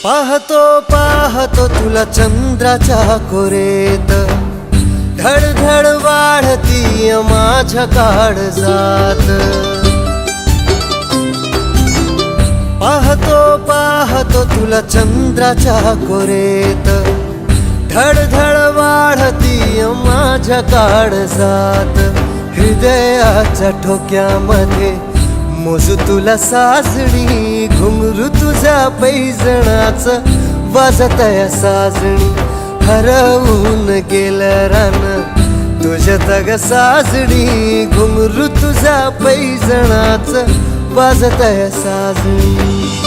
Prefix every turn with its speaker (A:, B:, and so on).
A: पाहतो पाहतो तुला चंद्राच्या कोरेत, धडधड वाढती माझ्या काळजात। पाहतो पाहतो तुला चंद्राच्या कोरेत, धडधड वाढती माझ्या काळजात। हृदयाच्या ठोक्यामध्ये मोजू तुला साजणी, घुंगरू तुझ्या पैजणाचं वाजतय साजणी। हरवून गेलं रान तुझ्यात ग साजणी, घुंगरू तुझ्या पैजणाचं वाजतय साजणी।